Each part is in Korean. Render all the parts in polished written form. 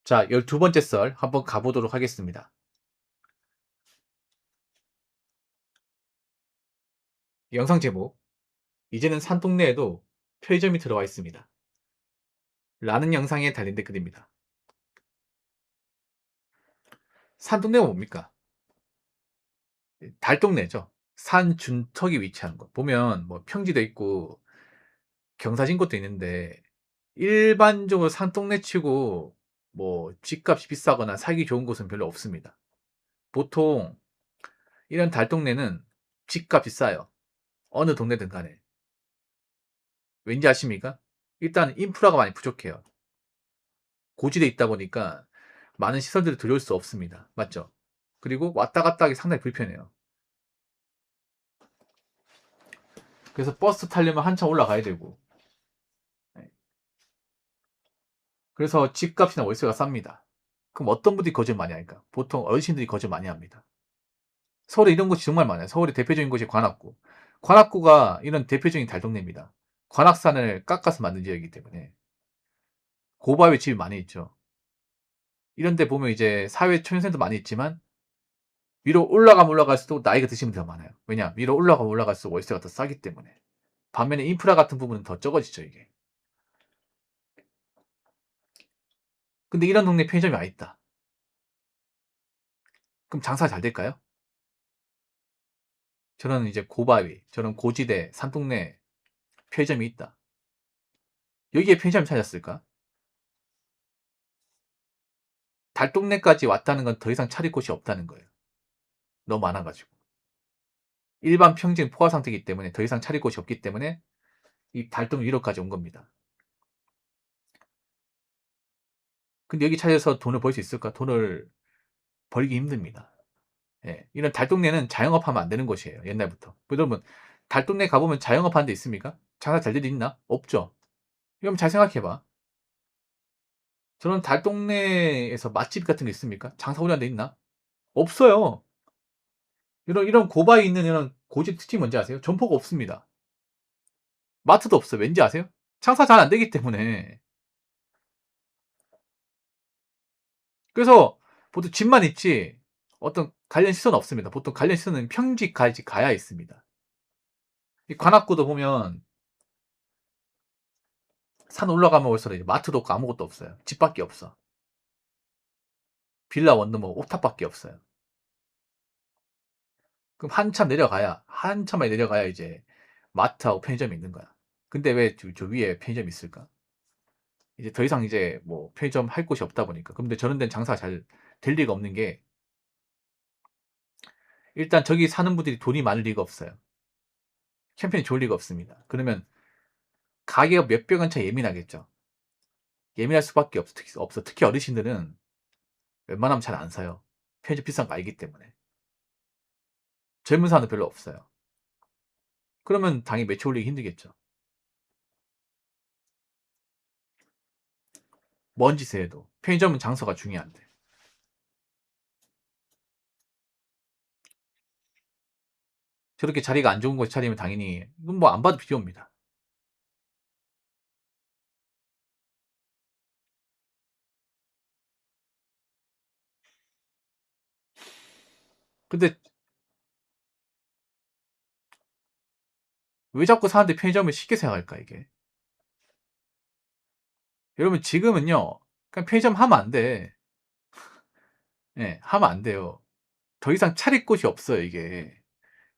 자, 12번째 썰 한번 가보도록 하겠습니다. 영상 제목, 이제는 산동네에도 편의점이 들어와 있습니다. 라는 영상에 달린 댓글입니다. 산동네가 뭡니까? 달동네죠. 산 준턱이 위치한 거. 보면 뭐 평지도 있고 경사진 곳도 있는데 일반적으로 산동네 치고 뭐 집값이 비싸거나 살기 좋은 곳은 별로 없습니다. 보통 이런 달동네는 집값이 싸요. 어느 동네든 간에. 왠지 아십니까? 일단 인프라가 많이 부족해요. 고지대에 있다 보니까 많은 시설들이 들어올 수 없습니다. 맞죠? 그리고 왔다 갔다 하기 상당히 불편해요. 그래서 버스 타려면 한참 올라가야 되고. 네. 그래서 집값이나 월세가 쌉니다. 그럼 어떤 분들이 거주 많이 할까? 보통 어르신들이 거주 많이 합니다. 서울에 이런 곳이 정말 많아요. 서울의 대표적인 곳이 관악구. 관악구가 이런 대표적인 달동네입니다. 관악산을 깎아서 만든 지역이기 때문에 고바위 집이 많이 있죠. 이런 데 보면 이제 사회 초년생도 많이 있지만 위로 올라가면 올라갈수록 나이가 드시는 분들 많아요. 왜냐? 위로 올라가면 올라갈수록 월세가 더 싸기 때문에. 반면에 인프라 같은 부분은 더 적어지죠, 이게. 근데 이런 동네 편의점이 와 있다. 그럼 장사가 잘 될까요? 저는 이제 고바위, 저는 고지대, 산동네 편의점이 있다. 여기에 편의점이 찾았을까? 달동네까지 왔다는 건 더 이상 차릴 곳이 없다는 거예요. 너무 많아가지고. 일반 평지는 포화 상태이기 때문에 더 이상 차릴 곳이 없기 때문에 이 달동 위로까지 온 겁니다. 근데 여기 찾아서 돈을 벌 수 있을까? 돈을 벌기 힘듭니다. 예, 이런 달동네는 자영업하면 안 되는 곳이에요. 옛날부터. 여러분, 달동네 가보면 자영업 하는 데 있습니까? 장사 잘 되는 데 있나? 없죠. 그럼 잘 생각해봐. 저런 달동네에서 맛집 같은 게 있습니까? 장사 오래 하는 데 있나? 없어요. 이런 고바에 있는 이런 고집 특징이 뭔지 아세요? 점포가 없습니다. 마트도 없어요. 왠지 아세요? 장사 잘 안 되기 때문에. 그래서 보통 집만 있지 어떤 관련 시설은 없습니다. 보통 관련 시설은 평지까지 가야 있습니다. 이 관악구도 보면 산 올라가면 올수록 이제 마트도 없고 아무것도 없어요. 집밖에 없어. 빌라 원룸 뭐 옥탑밖에 없어요. 그럼 한참 많이 내려가야 이제 마트하고 편의점이 있는 거야. 근데 왜 저 위에 편의점이 있을까? 이제 더 이상 이제 뭐 편의점 할 곳이 없다 보니까. 근데 저런 데는 장사가 잘 될 리가 없는 게 일단 저기 사는 분들이 돈이 많을 리가 없어요. 캠페인이 좋을 리가 없습니다. 그러면 가게가 몇백 원 차 예민하겠죠. 예민할 수밖에 없어. 특히 어르신들은 웬만하면 잘 안 사요. 편의점 비싼 거 알기 때문에. 젊은 사람은 별로 없어요. 그러면 당연히 매출 올리기 힘들겠죠. 뭔 짓을 해도. 편의점은 장소가 중요한데. 저렇게 자리가 안 좋은 곳에 차리면 당연히 이건 뭐 안 봐도 비교입니다. 근데 왜 자꾸 사람들이 편의점을 쉽게 생각할까 이게? 여러분 지금은요. 그냥 편의점 하면 안 돼. 예, 하면 안 돼요. 더 이상 차릴 곳이 없어요 이게.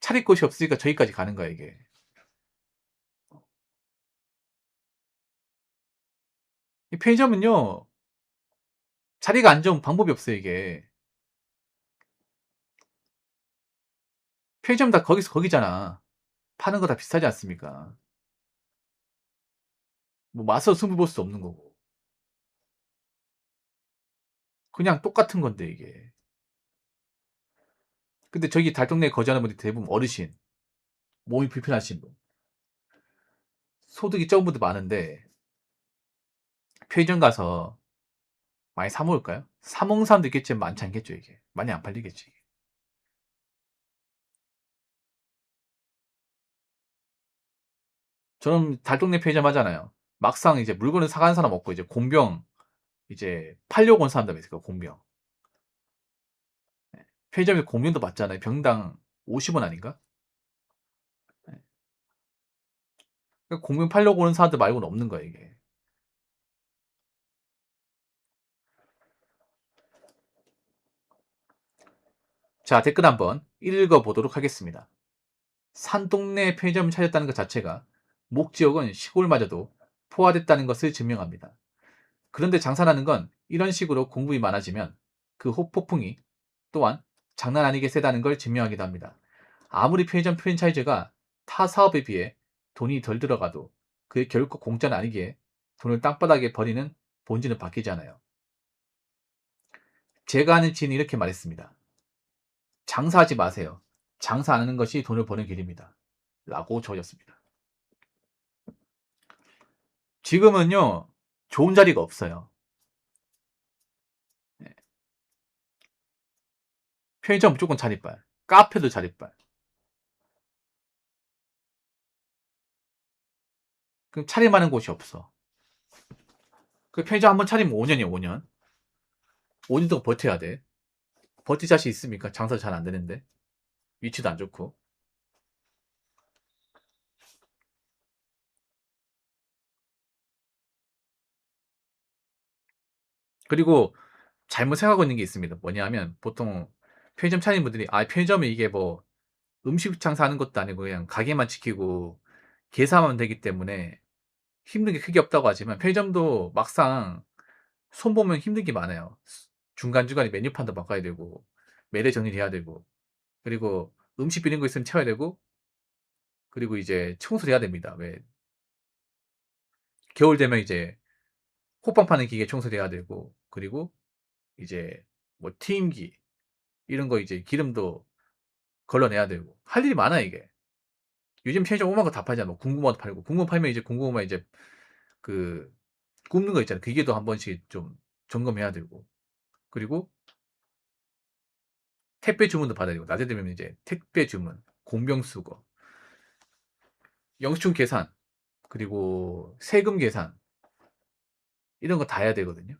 차릴 곳이 없으니까 저기까지 가는 거야 이게. 이 편의점은요. 자리가 안 좋으면 방법이 없어요 이게. 편의점 다 거기서 거기잖아. 파는 거 다 비슷하지 않습니까? 뭐 맛으로 승부 볼 수 없는 거고. 그냥 똑같은 건데 이게. 근데 저기 달동네에 거주하는 분들이 대부분 어르신, 몸이 불편하신 분, 소득이 적은 분들 많은데 편의점 가서 많이 사 먹을까요? 사 먹는 사람도 있겠지만 많지 않겠죠 이게. 많이 안 팔리겠지. 저는 달동네 편의점 하잖아요. 막상 이제 물건을 사가는 사람 없고 이제 공병 이제 팔려고 온 사람들 있어요. 공병. 예. 편의점에서 공병도 받잖아요. 병당 50원 아닌가? 예. 그러니까 공병 팔려고 오는 사람들 말고는 없는 거예요, 이게. 자, 댓글 한번 읽어보도록 하겠습니다. 산동네 편의점을 찾았다는 것 자체가 목지역은 시골마저도 포화됐다는 것을 증명합니다. 그런데 장사라는 건 이런 식으로 공급이 많아지면 그 폭풍이 또한 장난 아니게 세다는 걸 증명하기도 합니다. 아무리 편의점 프랜차이즈가 타 사업에 비해 돈이 덜 들어가도 그게 결코 공짜는 아니기에 돈을 땅바닥에 버리는 본질은 바뀌지 않아요. 제가 아는 지인이 이렇게 말했습니다. 장사하지 마세요. 장사 안 하는 것이 돈을 버는 길입니다. 라고 적었습니다. 지금은요, 좋은 자리가 없어요. 예. 편의점 무조건 자리빨, 카페도 자리빨. 그럼 차림하는 곳이 없어. 그 편의점 한번 차리면 5년이야, 5년. 5년 동안 버텨야 돼. 버틸 자신 있습니까? 장사 잘 안 되는데. 위치도 안 좋고. 그리고 잘못 생각하고 있는 게 있습니다. 뭐냐면 보통 편의점 차리는 분들이 편의점이 이게 뭐 음식 장사하는 것도 아니고 그냥 가게만 지키고 계산하면 되기 때문에 힘든 게 크게 없다고 하지만 편의점도 막상 손 보면 힘든 게 많아요. 중간중간에 메뉴판도 바꿔야 되고 매대 정리해야 되고 그리고 음식 비린 거 있으면 채워야 되고 그리고 이제 청소를 해야 됩니다. 왜 겨울 되면 이제 호빵 파는 기계 청소를 해야 되고 그리고 이제 뭐 튀김기 이런 거 이제 기름도 걸러내야 되고 할 일이 많아 이게. 요즘 편의점 오만 거 다 팔잖아. 뭐 군고구마도 팔고 군고구마 팔면 이제 군고구마 이제 그 굽는 거 있잖아. 기계도 한 번씩 좀 점검해야 되고 그리고 택배 주문도 받아야 되고 낮에 되면 이제 택배 주문, 공병수거, 영수증 계산 그리고 세금 계산 이런 거 다 해야 되거든요.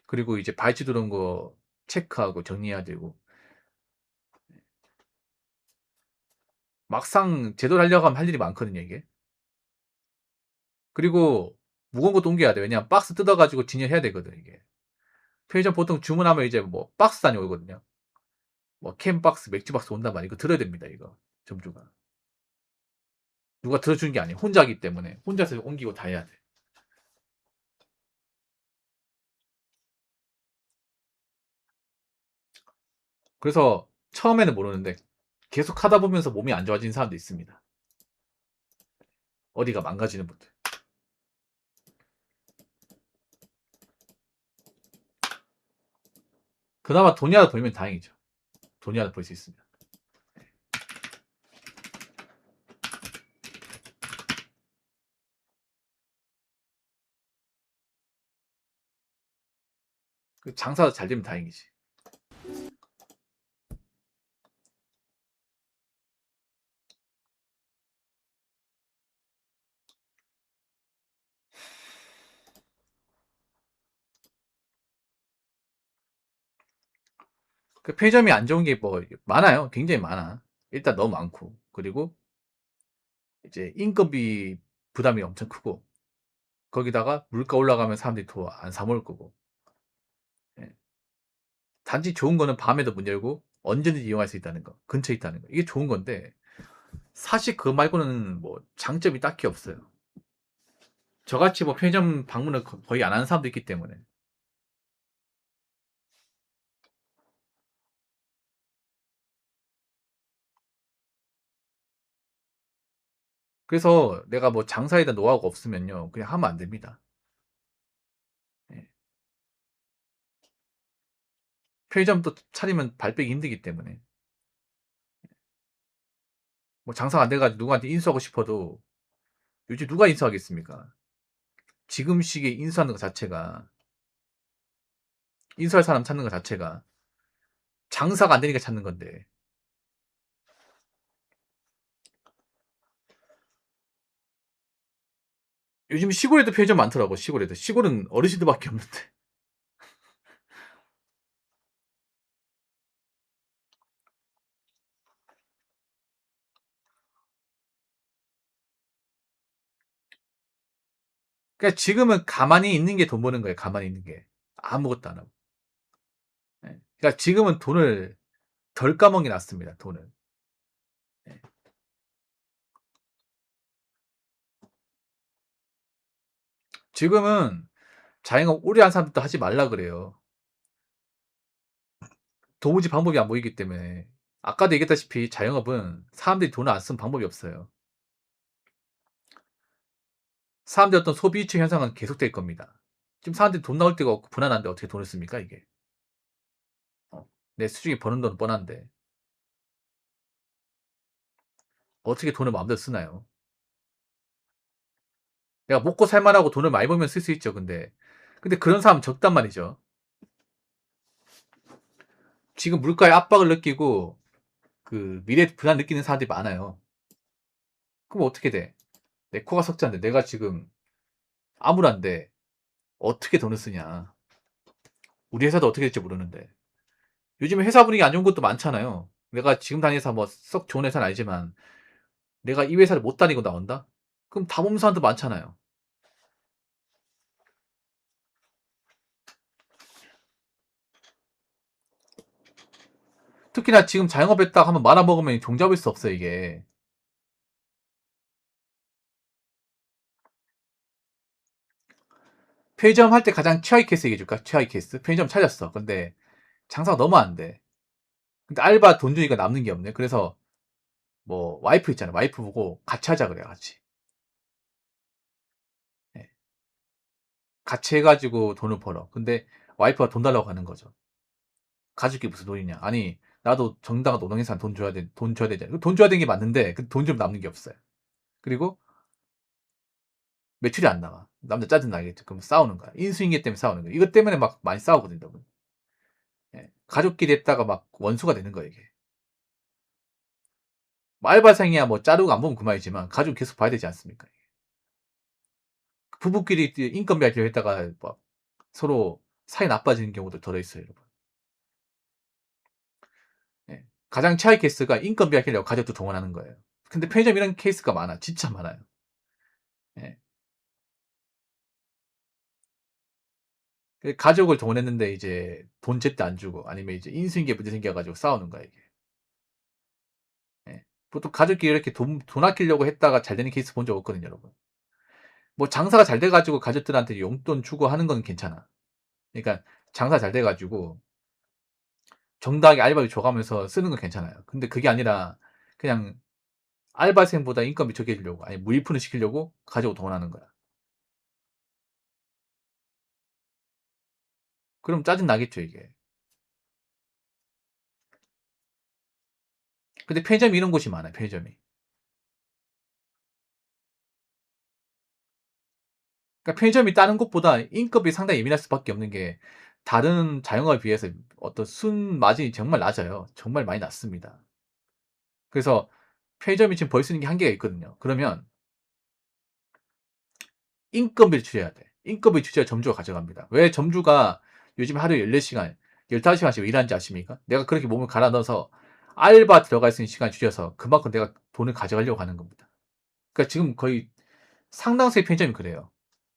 그리고 이제 발주 들어온 거 체크하고 정리해야 되고 막상 제대로 하려고 하면 할 일이 많거든요 이게. 그리고 무거운 것도 옮겨야 돼. 왜냐면 박스 뜯어가지고 진열해야 되거든 이게. 편의점 보통 주문하면 이제 뭐 박스 단위 오거든요. 뭐 캔 박스, 맥주 박스 온단 말이에요. 이거 들어야 됩니다 이거 점주가. 누가 들어주는 게 아니에요. 혼자 하기 때문에 혼자서 옮기고 다 해야 돼. 그래서 처음에는 모르는데 계속 하다 보면서 몸이 안 좋아지는 사람도 있습니다. 어디가 망가지는 분들. 그나마 돈이라도 벌면 다행이죠. 돈이라도 벌 수 있으면. 그 장사가 잘 되면 다행이지. 그 편의점이 안 좋은 게 뭐 많아요. 굉장히 많아. 일단 너무 많고 그리고 이제 인건비 부담이 엄청 크고 거기다가 물가 올라가면 사람들이 더 안 사 먹을 거고. 예. 단지 좋은 거는 밤에도 문 열고 언제든지 이용할 수 있다는 거. 근처에 있다는 거. 이게 좋은 건데 사실 그거 말고는 뭐 장점이 딱히 없어요. 저같이 뭐 편의점 방문을 거의 안 하는 사람도 있기 때문에. 그래서 내가 뭐 장사에 대한 노하우가 없으면요. 그냥 하면 안 됩니다. 예. 편의점도 차리면 발 빼기 힘들기 때문에. 뭐 장사가 안 돼가지고 누구한테 인수하고 싶어도 요즘 누가 인수하겠습니까? 지금 시기에 인수하는 것 자체가, 인수할 사람 찾는 것 자체가 장사가 안 되니까 찾는 건데. 요즘 시골에도 편의점 많더라고, 시골에도. 시골은 어르신들밖에 없는데. 그러니까 지금은 가만히 있는 게 돈 버는 거예요, 가만히 있는 게. 아무것도 안 하고. 예. 그러니까 지금은 돈을 덜 까먹는 게 낫습니다, 돈을. 예. 지금은 자영업 오래 한 사람들도 하지 말라 그래요. 도무지 방법이 안 보이기 때문에. 아까도 얘기했다시피 자영업은 사람들이 돈을 안 쓰는 방법이 없어요. 사람들의 어떤 소비유치 현상은 계속될 겁니다. 지금 사람들이 돈 나올 데가 없고 불안한데 어떻게 돈을 씁니까, 이게? 어. 내 수중에 버는 돈은 뻔한데 어떻게 돈을 마음대로 쓰나요? 내가 먹고 살 만하고 돈을 많이 벌면 쓸 수 있죠, 근데 그런 사람 적단 말이죠. 지금 물가의 압박을 느끼고 그 미래 불안 느끼는 사람들이 많아요. 그럼 어떻게 돼? 내 코가 석자인데 내가 지금 암울한데 어떻게 돈을 쓰냐? 우리 회사도 어떻게 될지 모르는데. 요즘에 회사 분위기 안 좋은 것도 많잖아요. 내가 지금 다니는 회사 뭐 썩 좋은 회사는 아니지만 내가 이 회사를 못 다니고 나온다? 그럼 다보는 사람도 많잖아요. 특히나 지금 자영업했다 하면 말아먹으면 종잡을 수 없어요, 이게. 편의점 할 때 가장 최하위 케이스 얘기해 줄까? 최하위 케이스. 편의점 찾았어. 근데 장사가 너무 안 돼. 근데 알바 돈 주니까 남는 게 없네. 그래서 뭐 와이프 있잖아. 와이프 보고 같이 하자 그래요. 같이. 예. 같이 해가지고 돈을 벌어. 근데 와이프가 돈 달라고 하는 거죠. 가족이 무슨 돈이냐. 아니 나도 정당한 노동회사 돈 줘야 돼. 돈 줘야 되잖아. 돈 줘야 되는 게 맞는데 그 돈 좀 남는 게 없어요. 그리고 매출이 안 나와. 남자 짜증 나겠죠. 그럼 싸우는 거야. 인수인계 때문에 싸우는 거야. 이것 때문에 막 많이 싸우거든요. 여러분. 예. 가족끼리 했다가 막 원수가 되는 거예요. 이게. 뭐 알바생이야 뭐 자르고 안 보면 그만이지만 가족 계속 봐야 되지 않습니까? 부부끼리 인건비 하기로 했다가 막 서로 사이 나빠지는 경우도 들어 있어요, 여러분. 예. 가장 최악의 케이스가 인건비 아끼려고 가족도 동원하는 거예요. 근데 편의점 이런 케이스가 많아. 진짜 많아요. 예. 가족을 동원했는데 이제 돈 제때 안 주고 아니면 이제 인수인계 문제 생겨가지고 싸우는 거야, 이게. 예. 보통 가족끼리 이렇게 돈 아끼려고 했다가 잘 되는 케이스 본 적 없거든요, 여러분. 뭐 장사가 잘 돼가지고 가족들한테 용돈 주고 하는 건 괜찮아. 그러니까 장사 잘 돼가지고 정당하게 알바비 줘가면서 쓰는 건 괜찮아요. 근데 그게 아니라 그냥 알바생보다 인건비 적게 주려고 아니 무일푼을 시키려고 가지고 동원하는 거야. 그럼 짜증 나겠죠, 이게. 근데 편의점이 이런 곳이 많아요, 편의점이. 그러니까 편의점이 다른 곳보다 인건비 상당히 예민할 수밖에 없는 게 다른 자영업에 비해서 어떤 순 마진이 정말 낮아요. 정말 많이 낮습니다. 그래서 편의점이 지금 벌 수 있는 게 한계가 있거든요. 그러면 인건비를 줄여야 돼. 인건비 줄여야 점주가 가져갑니다. 왜 점주가 요즘 하루에 14시간, 15시간씩 일하는지 아십니까? 내가 그렇게 몸을 갈아 넣어서 알바 들어갈 수 있는 시간 줄여서 그만큼 내가 돈을 가져가려고 하는 겁니다. 그러니까 지금 거의 상당수의 편의점이 그래요.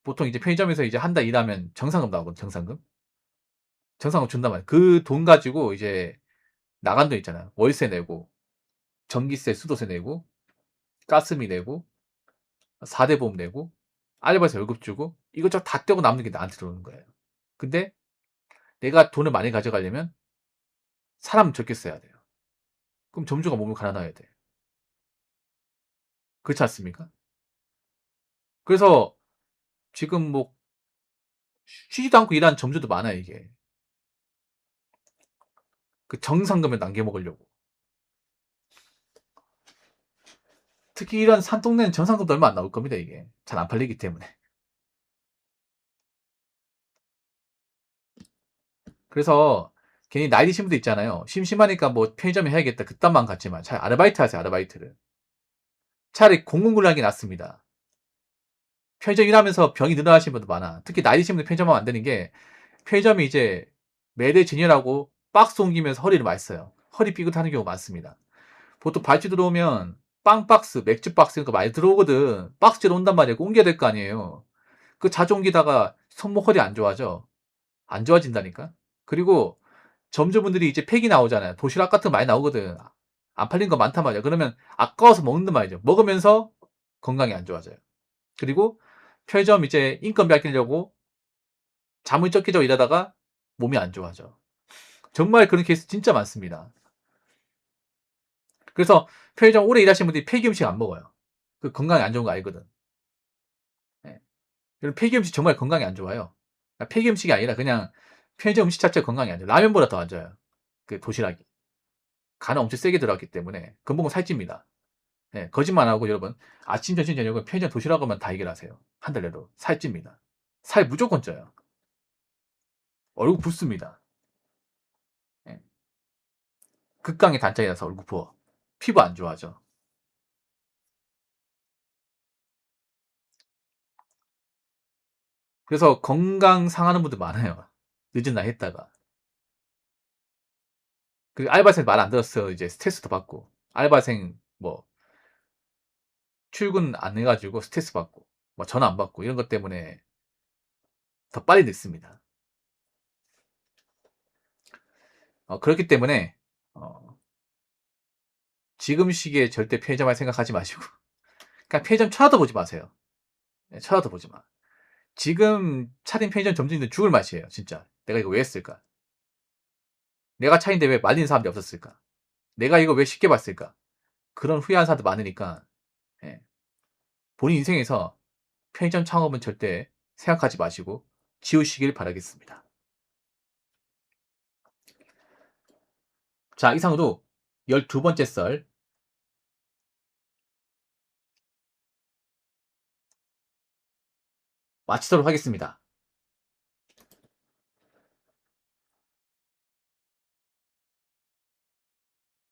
보통 이제 편의점에서 이제 한 달 일하면 정상금 나오거든, 정상금. 정상금 준단 말이에요. 그 돈 가지고 이제 나간 돈 있잖아요. 월세 내고, 전기세, 수도세 내고, 가스비 내고, 4대 보험 내고, 알바에서 월급 주고, 이것저것 다 떼고 남는 게 나한테 들어오는 거예요. 근데 내가 돈을 많이 가져가려면 사람 적게 써야 돼요. 그럼 점주가 몸을 갈아놔야 돼. 그렇지 않습니까? 그래서 지금 뭐 쉬지도 않고 일하는 점주도 많아요, 이게. 그 정상금을 남겨먹으려고. 특히 이런 산동네는 정상금도 얼마 안 나올 겁니다, 이게. 잘 안 팔리기 때문에. 그래서 괜히 나이 드신 분들 있잖아요. 심심하니까 뭐 편의점에 해야겠다. 그딴 마음 같지만 잘 아르바이트 하세요, 아르바이트를. 차라리 공공근로하는 게 낫습니다. 편의점 일하면서 병이 늘어나시는 분도 많아. 특히 나이 드신 분들 편의점 하면 안 되는 게 편의점이 이제 매대 진열하고 박스 옮기면서 허리를 많이 써요. 허리 삐끗하는 경우가 많습니다. 보통 발주 들어오면 빵 박스, 맥주 박스 이런 거 많이 들어오거든. 박스로 온단 말이야. 그거 옮겨야 될 거 아니에요. 그 자주 옮기다가 손목 허리 안 좋아져. 안 좋아진다니까. 그리고 점주분들이 이제 팩이 나오잖아요. 도시락 같은 거 많이 나오거든. 안 팔린 거 많단 말이야. 그러면 아까워서 먹는단 말이죠. 먹으면서 건강이 안 좋아져요. 그리고 편의점 이제 인건비 아끼려고 잠을 적게 자고 일하다가 몸이 안 좋아져. 정말 그런 케이스 진짜 많습니다. 그래서 편의점 오래 일하시는 분들이 폐기 음식 안 먹어요. 그 건강에 안 좋은 거 알거든. 예. 그리고 폐기 음식 정말 건강에 안 좋아요. 그러니까 폐기 음식이 아니라 그냥 편의점 음식 자체가 건강에 안 좋아요. 라면보다 더 안 좋아요. 그 도시락이. 간을 엄청 세게 들어갔기 때문에 그거 먹으면 살찝니다. 예, 거짓말 안 하고 여러분 아침, 점심, 저녁은 편의점 도시락으로만 다 해결하세요. 한 달 내로 살찝니다. 살 무조건 쪄요. 얼굴 붓습니다. 예. 극강의 단짝이라서 얼굴 부어. 피부 안 좋아져. 그래서 건강 상하는 분들 많아요. 늦은 나이 했다가. 그 알바생 말 안 들었어요. 이제 스트레스도 받고. 알바생 뭐 출근 안 해가지고 스트레스 받고, 뭐 전화 안 받고 이런 것 때문에 더 빨리 늦습니다. 그렇기 때문에 어, 지금 시기에 절대 편의점 할 생각하지 마시고, 그냥 편의점 쳐다보지 마세요. 네, 쳐다보지 마. 지금 차린 편의점 점주님들 죽을 맛이에요, 진짜. 내가 이거 왜 했을까? 내가 차인데 왜 말리는 사람들이 없었을까? 내가 이거 왜 쉽게 봤을까? 그런 후회하는 사람들 많으니까, 예. 본인 인생에서 편의점 창업은 절대 생각하지 마시고 지우시길 바라겠습니다. 자, 이상으로 12번째 썰 마치도록 하겠습니다.